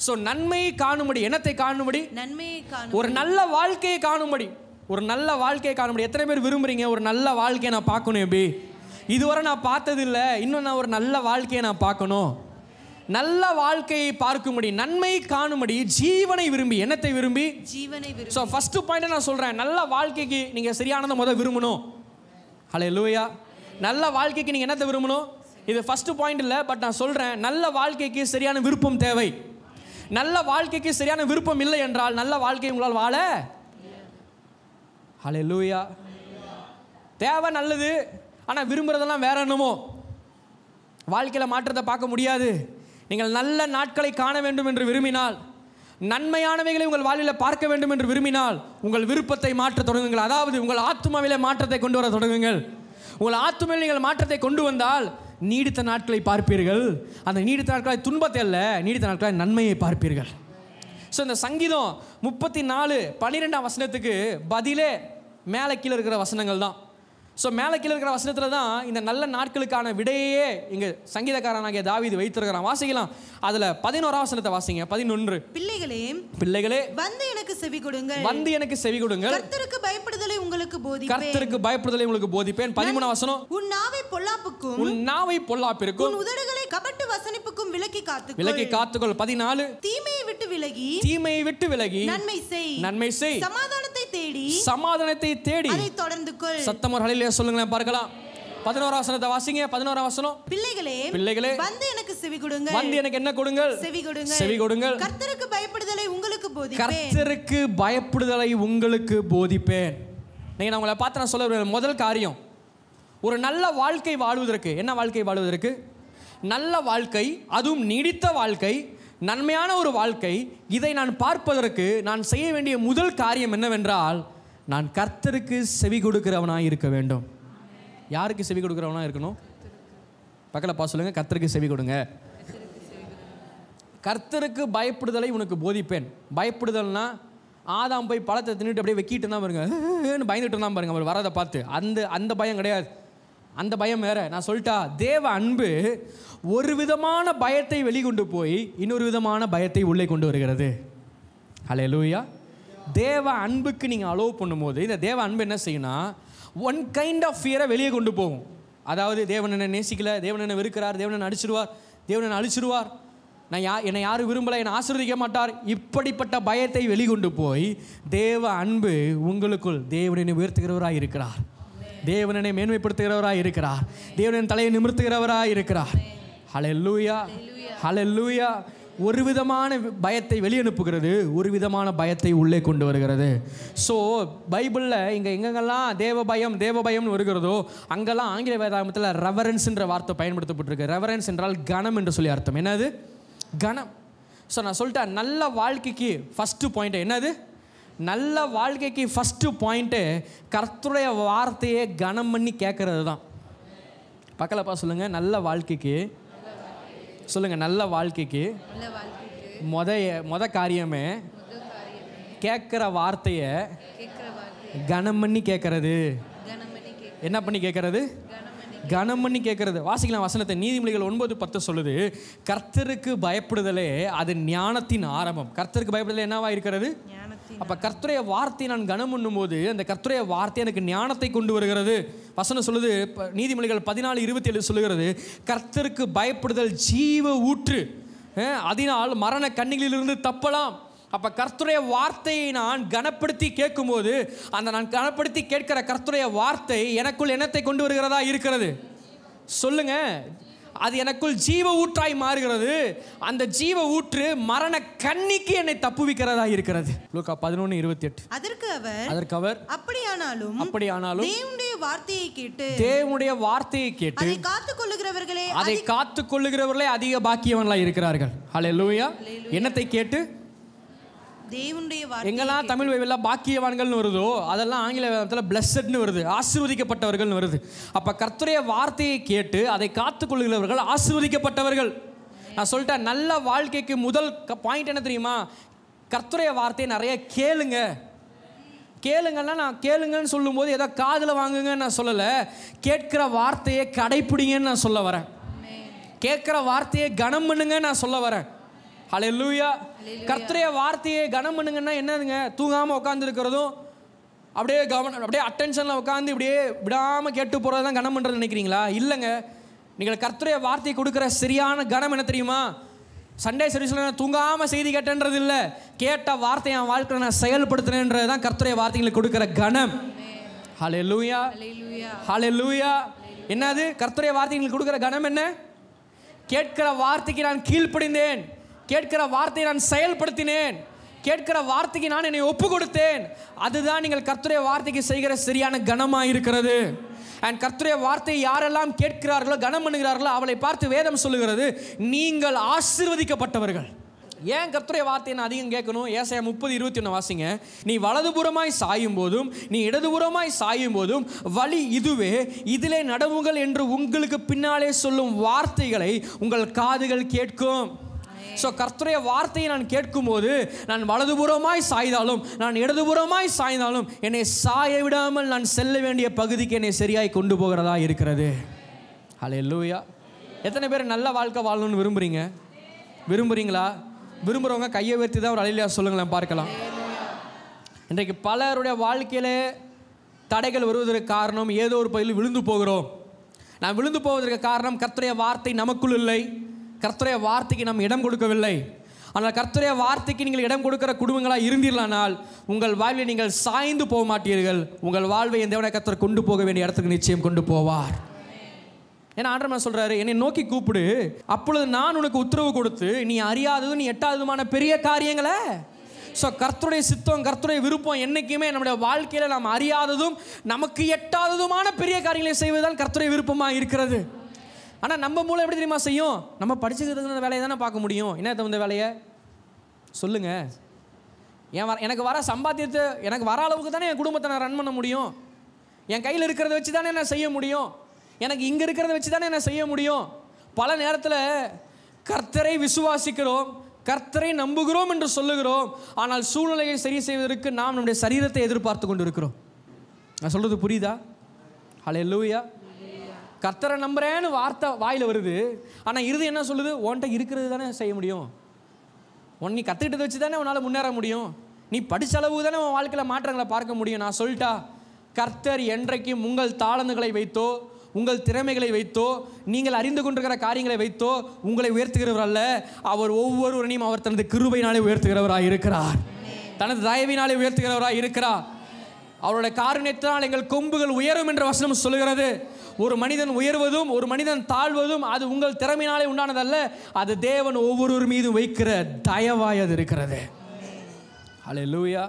ஸோ நன்மையை காணும்படி, என்னத்தை காணும்படி? ஒரு நல்ல வாழ்க்கையை காணும்படி. எத்தனை பேர் விரும்புறீங்க ஒரு நல்ல வாழ்க்கையை நான் பார்க்கணும்? எப்படி இதுவரை நான் பார்த்ததில்லை, இன்னும் நான் ஒரு நல்ல வாழ்க்கையை நான் பார்க்கணும். நல்ல வாழ்க்கையை பார்க்கும்படி, நன்மை காணும்படி ஜீவனை விரும்பி. என்னத்தை விரும்பி? ஜீவனை விரும்பி. ஸோ ஃபர்ஸ்ட் பாயிண்ட் நான் சொல்கிறேன், நல்ல வாழ்க்கைக்கு நீங்கள் சரியானதை முதல் விரும்பணும். ஹல்லேலூயா. நல்ல வாழ்க்கைக்கு நீங்கள் என்னத்தை விரும்பணும்? இது ஃபர்ஸ்ட் பாயிண்ட் இல்லை, பட் நான் சொல்கிறேன், நல்ல வாழ்க்கைக்கு சரியான விருப்பம் தேவை. நல்ல வாழ்க்கைக்கு சரியான விருப்பம் இல்லை என்றால் நல்ல வாழ்க்கை உங்களால் வாழ. ஹல்லேலூயா. தேவை நல்லது, ஆனால் விரும்புகிறதெல்லாம் வேற என்னமோ. வாழ்க்கையில் மாற்றத்தை பார்க்க முடியாது. நீங்கள் நல்ல நாட்களை காண வேண்டும் என்று விரும்பினால், நன்மையானவைகளை உங்கள் வாழ்வில் பார்க்க வேண்டும் என்று விரும்பினால், உங்கள் விருப்பத்தை மாற்ற தொடங்குங்கள். அதாவது உங்கள் ஆத்துமாவிலே மாற்றத்தை கொண்டு வர தொடங்குங்கள். உங்கள் ஆத்துமாவில் நீங்கள் மாற்றத்தை கொண்டு வந்தால் நீடித்த நாட்களை பார்ப்பீர்கள். அந்த நீடித்த நாட்களை துன்பத்தை அல்ல, நீடித்த நாட்களை நன்மையை பார்ப்பீர்கள். ஸோ இந்த சங்கீதம் 34:12 பதிலே மேலே கீழே இருக்கிற வசனங்கள் தான். ஸோ மேலே கீழே இருக்கிற வசனத்தில் தான் இந்த நல்ல நாட்களுக்கான விடையே இங்கே சங்கீதக்காரனாகிய தாவீது வைத்திருக்கிறான். வாசிக்கலாம். அதில் 11ஆம் வசனத்தை வாசிங்க. 11. பிள்ளைகளே வந்து எனக்கு செவி கொடுங்கள், வந்து எனக்கு செவி கொடுங்கள். கர்த்தருக்கு பயப்படுதலை உங்களுக்கு போதிப்பேன், கர்த்தருக்கு பயப்படுதலை உங்களுக்கு போதிப்பேன். 13ஆம் வசனம். உன் நாவை பொல்லாப்புக்கும், உன் நாவை பொல்லாப்பிற்கும், உன் உதடுகளை கபட்டு வசனிப்புக்கும் விலக்கி காத்துக்கொள். 14. தீமையை விட்டு விலகி, தீமையை விட்டு விலகி நன்மை செய், நன்மை செய். சமாதானத்தை தேடி, சமாதானத்தை தேடி அதை தொடர்ந்து கொள். சத்தம் ஒரு ஹல்லேலூயா சொல்லுங்களேன் பார்க்கலாம். 11ஆம் வசனத்தை வாசிங்க. 11ஆம் வசனம். பிள்ளைகளே வந்து எனக்கு செவி கொடுங்கள், வந்து எனக்கு என்ன கொடுங்கள்? செவி கொடுங்கள், செவி கொடுங்கள். கர்த்தருக்கு பயப்படுதலை உங்களுக்கு போதிப்பேன், கர்த்தருக்கு பயப்படுதலை உங்களுக்கு போதிப்பேன். நீங்க நான் உங்களை பார்த்து நான் சொல்ல முதல் காரியம், ஒரு நல்ல வாழ்க்கை வாழ்வதற்கு, என்ன வாழ்க்கை வாழ்வதற்கு? நல்ல வாழ்க்கை, அதுவும் நீடித்த வாழ்க்கை, நன்மையான ஒரு வாழ்க்கை. இதை நான் பார்ப்பதற்கு நான் செய்ய வேண்டிய முதல் காரியம் என்னவென்றால், நான் கர்த்தருக்கு செவி கொடுக்கிறவனாக இருக்க வேண்டும். யாருக்கு செவி கொடுக்கிறவனாக இருக்கணும்? பக்கத்தில் பா சொல்லுங்க, கர்த்தருக்கு செவி கொடுங்க. கர்த்தருக்கு பயப்படுதலை உனக்கு போதிப்பேன். பயப்படுதல்னா ஆதாம் போய் பழத்தை தின்னுட்டு அப்படியே வெக்கிட்டு தான் பாருங்க, பயந்துட்டு தான் பாருங்க அவர் வரதை பார்த்து. அந்த பயம் கிடையாது, அந்த பயம் வேற. நான் சொல்லிட்டா, தேவ அன்பு ஒரு விதமான பயத்தை வெளிக்கொண்டு போய் இன்னொரு விதமான பயத்தை உள்ளே கொண்டு வருகிறது. ஹல்லேலூயா. தேவ அன்புக்கு நீங்கள் அலோவ் பண்ணும்போது இந்த தேவ அன்பு என்ன செய்யும்னா, ஒன் கைண்ட் ஆஃப் ஃபியரை வெளியே கொண்டு போகும். அதாவது தேவன் என்ன நேசிக்கல, தேவன் என்ன வெறுக்கிறார், தேவன் என்ன அடிச்சிடுவார், தேவன் என்ன அழிச்சிடுவார், என்னை யாரும் விரும்பலை, என்னை ஆசீர்வதிக்க மாட்டார், இப்படிப்பட்ட பயத்தை வெளிக்கொண்டு போய் தேவ அன்பு உங்களுக்குள் தேவனை உயர்த்துகிறவராக இருக்கிறார், தேவனை மேன்மைப்படுத்துகிறவராக இருக்கிறார், தேவனின் தலையை நிமிர்த்துகிறவராக இருக்கிறார். ஹல்லேலூயா, ஹல்லேலூயா. ஒரு விதமான பயத்தை வெளியனுப்புகிறது, ஒரு விதமான பயத்தை உள்ளே கொண்டு வருகிறது. ஸோ பைபிளில் எங்கெங்கெல்லாம் தேவ பயம்னு வருகிறதோ அங்கெல்லாம் ஆங்கில வேதாகமத்தில் ரெவரன்ஸ்ன்ற வார்த்தை பயன்படுத்தப்பட்டிருக்கு. ரெவரன்ஸ் என்றால் கனம் என்று சொல்லி அர்த்தம். என்னது? கனம். ஸோ நான் சொல்லிட்டேன், நல்ல வாழ்க்கைக்கு ஃபஸ்ட்டு பாயிண்ட் என்னது? நல்ல வாழ்க்கைக்கு ஃபஸ்ட்டு பாயிண்ட்டு கர்த்தருடைய வார்த்தையை கனம் பண்ணி கேட்கறது தான். பக்கலப்பா சொல்லுங்கள், நல்ல வாழ்க்கைக்கு சொல்லுங்கள், நல்ல வாழ்க்கைக்கு மொத காரியமே கேட்குற வார்த்தையை கனம் பண்ணி கேட்கறது. என்ன பண்ணி கேட்கறது? கனம் பண்ணி கேட்கறது. வாசிக்கலாம் வசனத்தை. நீதிமொழிகள் 9:10 சொல்லுது, கர்த்தருக்கு பயப்படுதலே அது ஞானத்தின் ஆரம்பம். கர்த்தருக்கு பயப்படுதலே என்னவா இருக்கிறது? அப்போ கர்த்தருடைய வார்த்தை நான் கனம் பண்ணும் போது அந்த கர்த்தருடைய வார்த்தை எனக்கு ஞானத்தை கொண்டு வருகிறது. வசனம் சொல்லுது, நீதிமொழிகள் 14:27 சொல்லுகிறது, கர்த்தருக்கு பயப்படுதல் ஜீவ ஊற்று, அதனால் மரண கண்ணிகளிலிருந்து தப்பலாம். அப்போ கர்த்தருடைய வார்த்தையை நான் கனப்படுத்தி கேட்கும்போது அந்த நான் கனப்படுத்தி கேட்கிற கர்த்தருடைய வார்த்தை எனக்குள் என்னத்தை கொண்டு வருகிறதா இருக்கிறது? சொல்லுங்க. அது எனக்குள் ஜீவ ஊற்றாய் மாறுகிறது. அந்த ஜீவ ஊற்று மரண கண்ணிக்கு என்னை தப்புவிக்கிறதா இருக்கிறது. லூக்கா 11:28. அதற்கு அவர் அப்படியானாலும் தேவனுடைய வார்த்தையை கேட்டு அதை காத்துக்கொள்ளுகிறவர்களே அதிக பாக்கியவான்களாய் இருக்கிறார்கள். ஹல்லேலூயா. என்னத்தை கேட்டு? எங்கெல்லாம் தமிழ் பைபிளில் பாக்கியவான்கள்னு வருதோ அதெல்லாம் ஆங்கில வேதத்தில் பிளஸட்னு வருது, ஆசீர்வதிக்கப்பட்டவர்கள்னு வருது. அப்போ கர்த்தருடைய வார்த்தையை கேட்டு அதை காத்துக்கொள்கிறவர்கள் ஆசீர்வதிக்கப்பட்டவர்கள். நான் சொல்லிட்டேன், நல்ல வாழ்க்கைக்கு முதல் பாயிண்ட் என்ன தெரியுமா? கர்த்தருடைய வார்த்தையை நிறைய கேளுங்க. கேளுங்கன்னா நான் கேளுங்கன்னு சொல்லும்போது ஏதோ காதில் வாங்குங்கன்னு நான் சொல்லலை, கேட்கிற வார்த்தையை கடைப்பிடிங்கன்னு நான் சொல்ல வரேன். கேட்குற வார்த்தையை கனம் பண்ணுங்கன்னு நான் சொல்ல வரேன். ஹல்லேலூயா. கர்த்தருடைய வார்த்தையை கனம் பண்ணுங்கன்னா என்னதுங்க? தூங்காமல் உட்காந்துருக்கிறதும் அப்படியே அட்டென்ஷனில் உட்காந்து இப்படியே விடாமல் கேட்டு போகிறது தான் கனம் பண்ணுறது நினைக்கிறீங்களா? இல்லைங்க. நீங்கள் கர்த்தருடைய வார்த்தையை கொடுக்குற சரியான கனம் என்ன தெரியுமா? சண்டே சர்வீஸில் நான் தூங்காமல் செய்தி கேட்டேன்றது இல்லை, கேட்ட வார்த்தையை என் வாழ்க்கையை நான் செயல்படுத்துனேன்றது தான் கர்த்தருடைய வார்த்தைகளுக்கு கொடுக்குற கனம். ஹல்லேலூயா, ஹல்லேலூயா. என்னது கர்த்தருடைய வார்த்தைகளுக்கு கொடுக்குற கனம்? என்ன? கேட்கிற வார்த்தைக்கு நான் கீழ்ப்படிந்தேன், கேட்கிற வார்த்தையை நான் செயல்படுத்தினேன், கேட்கிற வார்த்தைக்கு நான் என்னை ஒப்பு கொடுத்தேன். அதுதான் நீங்கள் கர்த்தருடைய வார்த்தைக்கு செய்கிற சரியான கனமாக இருக்கிறது. அண்ட் கர்த்தருடைய வார்த்தையை யாரெல்லாம் கேட்கிறார்களோ கனம் பண்ணுகிறார்களோ அவளை பார்த்து வேதம் சொல்லுகிறது, நீங்கள் ஆசீர்வதிக்கப்பட்டவர்கள். ஏன் கர்த்தருடைய வார்த்தையை நான் அதிகம் கேட்கணும்? ஏசாயா 30:21 வாசிங்க. நீ வலதுபுறமாய் சாயும் போதும் நீ இடதுபுறமாய் சாயும் போதும் வழி இதுவே, இதிலே நடவுங்கள் என்று உங்களுக்கு பின்னாலே சொல்லும் வார்த்தைகளை உங்கள் காதுகள் கேட்கும். ஸோ கர்த்தருடைய வார்த்தையை நான் கேட்கும்போது நான் வலதுபுறமாய் சாய்ந்தாலும் நான் இடதுபுறமாய் சாய்ந்தாலும் என்னை சாய விடாமல் நான் செல்ல வேண்டிய பகுதிக்கு என்னை சரியாய் கொண்டு போகிறதா இருக்கிறது. ஹல்லேலூயா. எத்தனை பேர் நல்ல வாழ்க்கை வாழணும்னு விரும்புறீங்களா? விரும்புகிறவங்க கையை உயர்த்தி தான் ஒரு அலையிலையா சொல்லுங்களேன் பார்க்கலாம். இன்றைக்கு பலருடைய வாழ்க்கையிலே தடைகள் வருவதற்கு காரணம் ஏதோ ஒரு பகுதியில் விழுந்து போகிறோம். நான் விழுந்து போவதற்கு காரணம் கர்த்தருடைய வார்த்தை நமக்குள் இல்லை, கர்த்தருடைய வார்த்தைக்கு நாம் இடம் கொடுக்கவில்லை. ஆனால் கர்த்தருடைய வார்த்தைக்கு நீங்கள் இடம் கொடுக்கிற குடும்பங்களாக இருந்தீர்களானால் உங்கள் வாழ்வில் நீங்கள் சாய்ந்து போக மாட்டீர்கள். உங்கள் வாழ்வை எந்த தேவனாகிய கர்த்தர் கொண்டு போக வேண்டிய இடத்துக்கு நிச்சயம் கொண்டு போவார். ஏன்னா ஆண்டவர் சொல்றாரு, என்னை நோக்கி கூப்பிடு, அப்பொழுது நான் உனக்கு உத்தரவு கொடுத்து நீ அறியாததும் நீ எட்டாததுமான பெரிய காரியங்களை. ஸோ கர்த்தருடைய சித்தம், கர்த்தருடைய விருப்பம் என்னைக்குமே நம்முடைய வாழ்க்கையில் நாம் அறியாததும் நமக்கு எட்டாததுமான பெரிய காரியங்களை செய்வதுதான் கர்த்தருடைய விருப்பமாக இருக்கிறது. ஆனால் நம்ம மூலம் எப்படி தெரியுமா செய்யும்? நம்ம படிச்சுக்கிறதுக்கு வேலையை தானே பார்க்க முடியும். என்ன தகுந்த வேலையை சொல்லுங்க. எனக்கு வர சம்பாத்தியத்தை எனக்கு வர அளவுக்கு தானே என் குடும்பத்தை நான் ரன் பண்ண முடியும். என் கையில் இருக்கிறத வச்சு தானே என்ன செய்ய முடியும். எனக்கு இங்கே இருக்கிறத வச்சு தானே என்ன செய்ய முடியும். பல நேரத்தில் கர்த்தரை விசுவாசிக்கிறோம், கர்த்தரை நம்புகிறோம் என்று சொல்லுகிறோம். ஆனால் சூழ்நிலையை சரி செய்வதற்கு நாம் நம்முடைய சரீரத்தை எதிர்பார்த்து கொண்டு இருக்கிறோம். நான் சொல்கிறது புரியுதா? ஹல்லேலூயா. கர்த்தரை நம்புறேன்னு வார்த்தை வாயில் வருது, ஆனால் இறுதி என்ன சொல்லுது? உன்கிட்ட இருக்கிறது தானே செய்ய முடியும். நீ கற்றுக்கிட்டதை வச்சு தானே உன்னால் முன்னேற முடியும். நீ படித்த அளவுக்கு தானே உன் வாழ்க்கையில் மாற்றங்களை பார்க்க முடியும். நான் சொல்லிட்டா, கர்த்தர் என்றைக்கும் உங்கள் தாளந்துகளை வைத்தோ உங்கள் திறமைகளை வைத்தோ நீங்கள் அறிந்து கொண்டிருக்கிற காரியங்களை வைத்தோ உங்களை உயர்த்துகிறவர் அல்ல. அவர் ஒவ்வொருவரையும் அவர் தனது கிருபையினாலே உயர்த்துகிறவராக இருக்கிறார், தனது தயவினாலே உயர்த்துகிறவராக இருக்கிறார். அவருடைய காருண்யத்தினால் எங்கள் கொம்புகள் உயரும் என்ற வசனம் சொல்லுகிறது. ஒரு மனிதன் உயர்வதும் ஒரு மனிதன் தாழ்வதும் அது உங்கள் திறமையினாலே உண்டானதல்ல, அது தேவன் ஒவ்வொருவர் மீதும் வைக்கிற தயவாய் அது இருக்கிறது. ஹல்லேலூயா.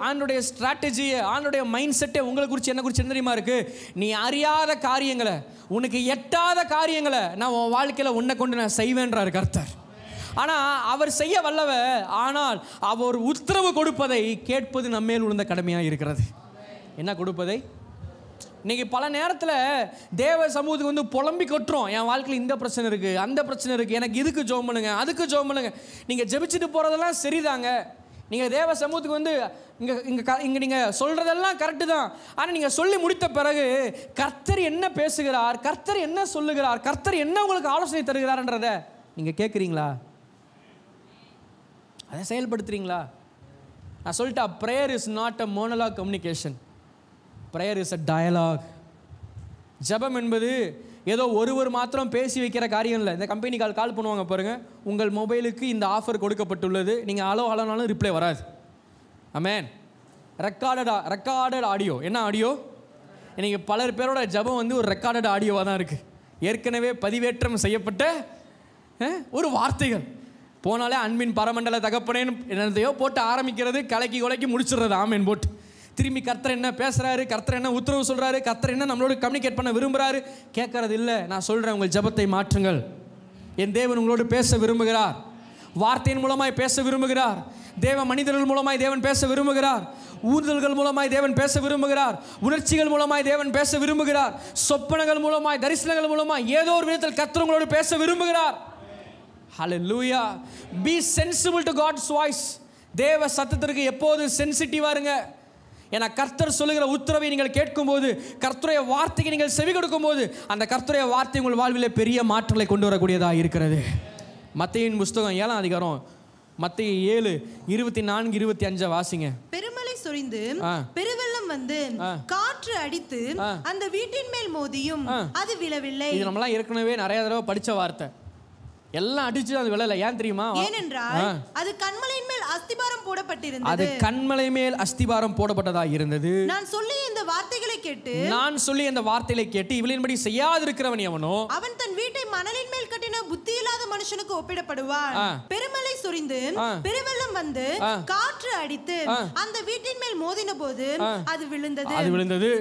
ஆண்டுடைய ஸ்ட்ராட்டஜி, ஆண்டுடைய மைண்ட் செட்டே உங்களை குறித்து என்ன குறித்து என்ன தெரியுமா இருக்கு? நீ அறியாத காரியங்களை, உனக்கு எட்டாத காரியங்களை நான் உன் வாழ்க்கையில் உன்னை கொண்டு நான் செய்வேன்றார் கர்த்தர். ஆனால் அவர் செய்ய வல்லவ, ஆனால் அவர் உத்தரவு கொடுப்பதை கேட்பது நம்மேல் உள்ள கடமையாக இருக்கிறது. என்ன கொடுப்பதை? இன்னைக்கு பல நேரத்தில் தேவ சமூகத்துக்கு வந்து புலம்பி கொட்டுறோம். என் வாழ்க்கையில் இந்த பிரச்சனை இருக்குது, அந்த பிரச்சனை இருக்குது, எனக்கு இதுக்கு ஜெபம் பண்ணுங்க, அதுக்கு ஜெபம் பண்ணுங்க. நீங்கள் ஜெபிச்சுட்டு போகிறதெல்லாம் சரிதாங்க. நீங்கள் தேவ சமூகத்துக்கு வந்து இங்கே நீங்கள் சொல்கிறதெல்லாம் கரெக்டு தான். ஆனால் நீங்கள் சொல்லி முடித்த பிறகு கர்த்தர் என்ன பேசுகிறார், கர்த்தர் என்ன சொல்லுகிறார், கர்த்தர் என்ன உங்களுக்கு ஆலோசனை தருகிறார்ன்றதை நீங்கள் கேட்குறீங்களா? அதை செயல்படுத்துறீங்களா? நான் சொல்லிட்டா, prayer is not a monologue communication, prayer is a dialogue. ஜெபம் என்பது ஏதோ ஒருவர் மாத்திரம் பேசி வைக்கிற காரியம் இல்லை. இந்த கம்பெனி கால் பண்ணுவாங்க பாருங்கள், உங்கள் மொபைலுக்கு இந்த ஆஃபர் கொடுக்கப்பட்டுள்ளது, நீங்கள் ஹலோனாலும் ரிப்ளை வராது. ஆமென். Recorded audio. என்ன ஆடியோ? இன்றைக்கி பலர் பேரோட ஜெபம் வந்து ஒரு ரெக்கார்டட் ஆடியோவாக தான் இருக்குது. ஏற்கனவே பதிவேற்றம் செய்யப்பட்ட ஒரு வார்த்தைகள். போனாலே அன்பின் பரமண்டல தகப்பனேன்னு என்னதையோ போட்டு ஆரம்பிக்கிறது, கலக்கி கொலைக்கி முடிச்சிடுறது ஆமேன் போட்டு. திரும்பி கர்த்தர் என்ன பேசுகிறாரு, கர்த்தர் என்ன உத்தரவு சொல்கிறாரு, கர்த்தர் என்ன நம்மளோட கம்யூனிகேட் பண்ண விரும்புகிறாரு கேட்கறது இல்லை. நான் சொல்கிறேன், உங்கள் ஜெபத்தை மாற்றுங்கள். என் தேவன் உங்களோடு பேச விரும்புகிறார், வார்த்தையின் மூலமாய் பேச விரும்புகிறார். தேவ மனிதர்கள் மூலமாய் தேவன் பேச விரும்புகிறார், ஊர்தல்கள் மூலமாய் தேவன் பேச விரும்புகிறார், உணர்ச்சிகள் மூலமாய் தேவன் பேச விரும்புகிறார், சொப்பனங்கள் மூலமாய் தரிசனங்கள் மூலமாய் ஏதோ ஒரு விதத்தில் கர்த்தர் உங்களோடு பேச விரும்புகிறார். Hallelujah. Be sensible to God's voice. தேவ சத்தத்திற்கு எப்போது சென்சிட்டிவாக இருங்க. ஏன்னா கர்த்தர் சொல்லுகிற உத்தரவை நீங்கள் கேட்கும்போது, கர்த்தருடைய வார்த்தைக்கு நீங்கள் செவி கொடுக்கும்போது, அந்த கர்த்தருடைய வார்த்தை உங்கள் வாழ்வில் பெரிய மாற்றங்களை கொண்டு வரக்கூடியதாக இருக்கிறது. மத்தேயின் புஸ்தகம் 7ஆம் அதிகாரம், மத்தேயு 7:24-25 வாசிங்க. பெருமழை சொரிந்து பெருவெள்ளம் வந்து காற்று அடித்து அந்த வீட்டின் மேல் மோதியும் அது விழவில்லை. இது நம்மளாம் ஏற்கனவே நிறைய தடவை படிச்ச வார்த்தை. எல்லாம் அடிச்சு அது விழல. ஏன் தெரியுமா? ஏனென்றால் அது கன்மலையின் மேல் அஸ்திபாரம் போடப்பட்டிருந்தது. அது கன்மலை மேல் அஸ்திபாரம் போடப்பட்டதா இருந்தது. நான் சொல்லி இந்த வார்த்தைகளை கேட்டு இவளின்படி செய்யாதிருக்கிறவன் எவனோ அவன் தன் வீட்டை மணலின் மேல் கட்டின புத்தி இல்லாத மனுஷனுக்கு ஒப்பிடப்படுவான். பெருமழை சொரிந்து பெருவெள்ளம் வந்து காற்று அடித்து அந்த வீட்டின் மேல் மோதின போது அது விழுந்தது,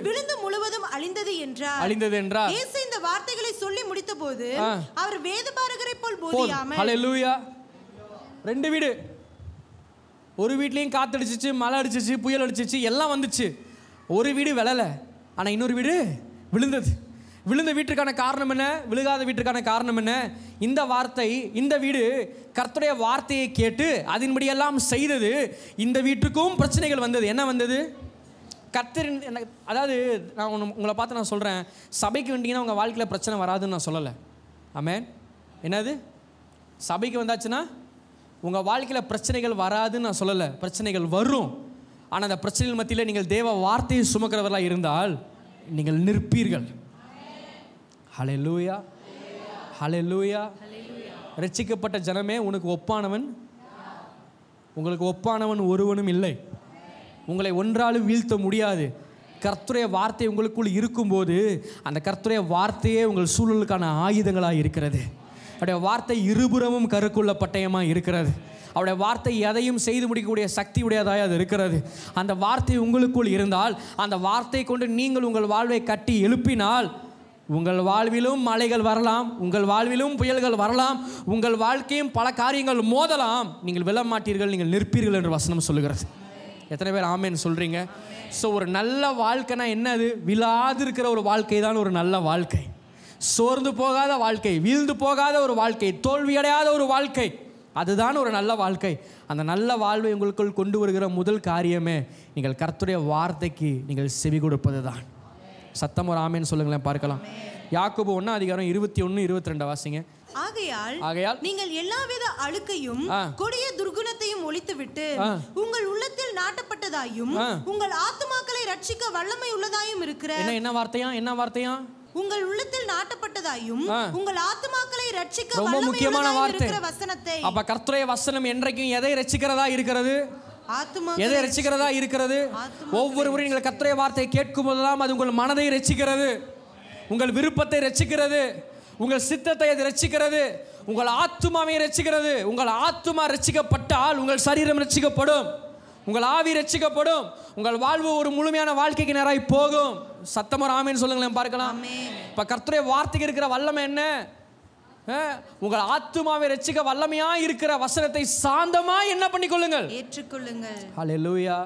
விழுந்து முழுவதும் அழிந்தது என்றார். இயேசு இந்த வார்த்தைகளை சொல்லி முடித்த போது அவர் வேதபாரகரை போல் போதியாமல். ஹல்லேலூயா. 2 வீடு, ஒரு வீட்லயும் காத்தடிச்சிச்சு, மழை அடிச்சிச்சு, புயல் அடிச்சிச்சு, எல்லாம் வந்துச்சு. ஒரு வீடு விழல, ஆனா இன்னொரு வீடு விழுந்தது. விழுந்த வீட்டுக்கான காரணம் என்ன? விழுகாத வீட்டுக்கான காரணம் என்ன? இந்த வார்த்தை, இந்த வீடு கர்த்தருடைய வார்த்தையை கேட்டு அதன்படியெல்லாம் செய்தது. இந்த வீட்டுக்கும் பிரச்சனைகள் வந்தது. என்ன வந்தது? கர்த்தர், அதாவது நான் உங்களை பார்த்து நான் சொல்கிறேன், சபைக்கு வந்தீங்கன்னா உங்கள் வாழ்க்கையில் பிரச்சனை வராதுன்னு நான் சொல்லலை. ஆமென். என்னது? சபைக்கு வந்தாச்சுன்னா உங்கள் வாழ்க்கையில் பிரச்சனைகள் வராதுன்னு நான் சொல்லலை. பிரச்சனைகள் வரும். ஆனால் அந்த பிரச்சனைகள் மத்தியில் நீங்கள் தேவ வார்த்தையை சுமக்கிறவர்களாக இருந்தால் நீங்கள் நிற்பீர்கள். ஹல்லேலூயா, ஹல்லேலூயா. ரட்சிக்கப்பட்ட ஜனமே, உனக்கு ஒப்பானவன், உங்களுக்கு ஒப்பானவன் ஒருவனும் இல்லை. உங்களை ஒன்றாலும் வீழ்த்த முடியாது. கர்த்தருடைய வார்த்தை உங்களுக்குள் இருக்கும்போது அந்த கர்த்தருடைய வார்த்தையே உங்கள் சூழலுக்கான ஆயுதங்களாக இருக்கிறது. அவருடைய வார்த்தை இருபுறமும் கருக்குள்ள பட்டயமாக இருக்கிறது. அவருடைய வார்த்தை எதையும் செய்து முடிக்கக்கூடிய சக்தி உடையதாக அது இருக்கிறது. அந்த வார்த்தை உங்களுக்குள் இருந்தால், அந்த வார்த்தை கொண்டு நீங்கள் உங்கள் வாழ்வை கட்டி எழுப்பினால், உங்கள் வாழ்விலும் மலைகள் வரலாம், உங்கள் வாழ்விலும் புயல்கள் வரலாம், உங்கள் வாழ்க்கையும் பல காரியங்கள் மோதலாம், நீங்கள் விழ மாட்டீர்கள், நீங்கள் நிற்பீர்கள் என்று வசனம் சொல்லுகிறது. எத்தனை பேர் ஆமேன்னு சொல்கிறீங்க? ஸோ ஒரு நல்ல வாழ்க்கைனா என்னது? விழாது இருக்கிற ஒரு வாழ்க்கை தான் ஒரு நல்ல வாழ்க்கை. சோர்ந்து போகாத வாழ்க்கை, வீழ்ந்து போகாத ஒரு வாழ்க்கை, தோல்வியடையாத ஒரு வாழ்க்கை, அதுதான் ஒரு நல்ல வாழ்க்கை. அந்த நல்ல வாழ்வை உங்களுக்குள் கொண்டு வருகிற முதல் காரியமே நீங்கள் கர்த்தருடைய வார்த்தைக்கு நீங்கள் செவி கொடுப்பது தான். சத்தம் ஒரு ஆமேன்னு சொல்லுங்களேன் பார்க்கலாம். யாக்கோபு 1:21-22 வாசிங்க. ஆகையால் நீங்கள் எல்லாவித அழுக்கையும் கொடிய துர்குணத்தையும் ஒழித்துவிட்டு உங்கள் உள்ளத்தில் நாட்டப்பட்டதாயும் உங்கள் ஆத்துமாக்களை ரட்சிக்க வல்லமை உள்ளதாயும் இருக்கிற என்ன வார்த்தையா? உங்கள் உள்ளத்தில் நாட்டப்பட்டதாயும் உங்கள் ஆத்துமாக்களை ரட்சிக்க ரொம்ப முக்கியமான வார்த்தை. வசனத்தை. அப்ப கர்த்தருடைய வசனம் என்றைக்கும் எதை ரட்சிக்கிறதா இருக்கிறது? எதை ரட்சிக்கிறதா இருக்கிறது? ஒவ்வொரு முறை நீங்கள் கர்த்தருடைய வார்த்தையை கேட்கும் போதெல்லாம் அது உங்கள் மனதை ரட்சிக்கிறது, உங்கள் விருப்பத்தை ரட்சிக்கிறது, உங்கள் சித்தத்தை அது ரட்சிக்கிறது, உங்கள் ஆத்துமாவை ரட்சிக்கிறது. உங்கள் ஆத்துமா ரட்சிக்கப்பட்டால் உங்கள் சரீரம் ரட்சிக்கப்படும், உங்கள் ஆவி ரட்சிக்கப்படும், உங்கள் வாழ்வு ஒரு முழுமையான வாழ்க்கைக்கு நேராய் போகும். சத்தமர் ஆமேன்னு சொல்லுங்களேன் பார்க்கலாம். இப்ப கர்த்தருடைய வார்த்தைக்கு இருக்கிற வல்லமை என்ன? உங்கள் ஆத்துமாவை ரட்சிக்க வல்லமையா இருக்கிற வசனத்தை சாந்தமா என்ன பண்ணிக்கொள்ளுங்கள், ஏற்றுக்கொள்ளுங்கள். ஹல்லேலூயா.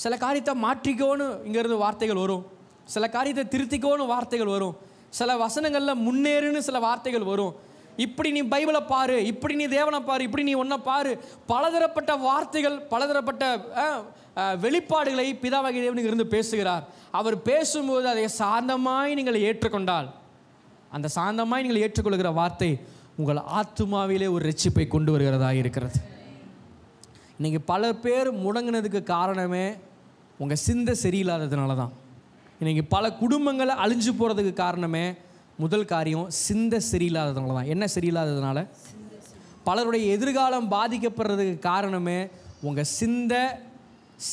சில காரியத்தை மாற்றிக்கோன்னு இங்கிருந்து வார்த்தைகள் வரும், சில காரியத்தை திருத்திக்கோன்னு வார்த்தைகள் வரும், சில வசனங்களில் முன்னேறுன்னு சில வார்த்தைகள் வரும். இப்படி நீ பைபிளை பாரு, இப்படி நீ தேவனை பாரு, இப்படி நீ ஒன்றை பாரு, பலதரப்பட்ட வார்த்தைகள், பலதரப்பட்ட வெளிப்பாடுகளை பிதாவாகிய தேவனுக்கு இருந்து பேசுகிறார். அவர் பேசும்போது அதை சாந்தமாய் நீங்கள் ஏற்றுக்கொண்டால், அந்த சாந்தமாய் நீங்கள் ஏற்றுக்கொள்கிற வார்த்தை உங்கள் ஆத்துமாவிலே ஒரு ரட்சிப்பை கொண்டு வருகிறதா இருக்கிறது. இன்னைக்கு பல பேர் முடங்கினதுக்கு காரணமே உங்கள் சிந்தை சரியில்லாததுனால தான். இன்னைக்கு பல குடும்பங்களை அழிஞ்சு போகிறதுக்கு காரணமே முதல் காரியம் சிந்தை சரியில்லாததுனால தான். என்ன சரியில்லாததுனால? பலருடைய எதிர்காலம் பாதிக்கப்படுறதுக்கு காரணமே உங்கள் சிந்தை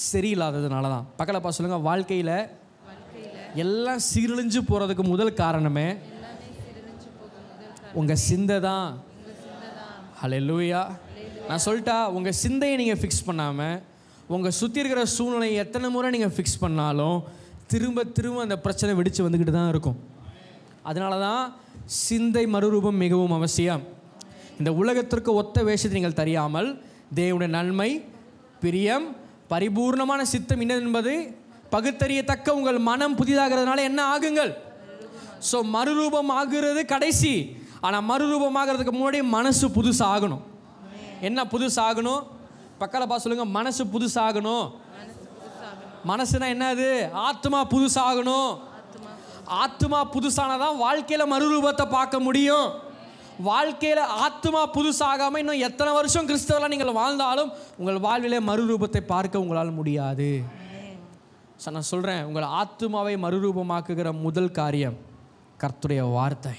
சரியில்லாததுனால தான். பக்கத்தில் சொல்லுங்க, வாழ்க்கையில் எல்லாம் சீரழிஞ்சு போகிறதுக்கு முதல் காரணமே உங்கள் சிந்தை தான். ஹல்லேலூயா. நான் சொல்லிட்டா, உங்கள் சிந்தையை நீங்கள் ஃபிக்ஸ் பண்ணாமல் உங்கள் சுற்றி இருக்கிற சூழ்நிலையை எத்தனை முறை நீங்கள் ஃபிக்ஸ் பண்ணாலும் திரும்ப திரும்ப அந்த பிரச்சனை வெடித்து வந்துக்கிட்டு தான் இருக்கும். அதனால தான் சிந்தை மறுரூபம் மிகவும் அவசியம். இந்த உலகத்திற்கு ஒத்த வேஷத்தை நீங்கள் தெரியாமல் தேவனுடைய நன்மை, பிரியம், பரிபூர்ணமான சித்தம் என்ன என்பது பகுத்தறியத்தக்க உங்கள் மனம் புதிதாகிறதுனால என்ன ஆகுங்கள். ஸோ மறுரூபம் ஆகுறது கடைசி. ஆனால் மறுரூபமாகிறதுக்கு முன்னாடி மனசு புதுசாகணும். என்ன புதுசாகணும்? பக்கத்தில் சொல்லுங்க, மனசு புதுசாகணும். மனசுனா என்னது? ஆத்மா புதுசாகணும். ஆத்மா புதுசானதான் வாழ்க்கையில் மறுரூபத்தை பார்க்க முடியும். வாழ்க்கையில் ஆத்மா புதுசாகாமல் இன்னும் எத்தனை வருஷம் கிறிஸ்தவர்களாக நீங்கள் வாழ்ந்தாலும் உங்கள் வாழ்விலே மறுரூபத்தை பார்க்க உங்களால் முடியாது. நான் சொல்கிறேன், உங்கள் ஆத்மாவை மறுரூபமாக்குகிற முதல் காரியம் கர்த்தருடைய வார்த்தை.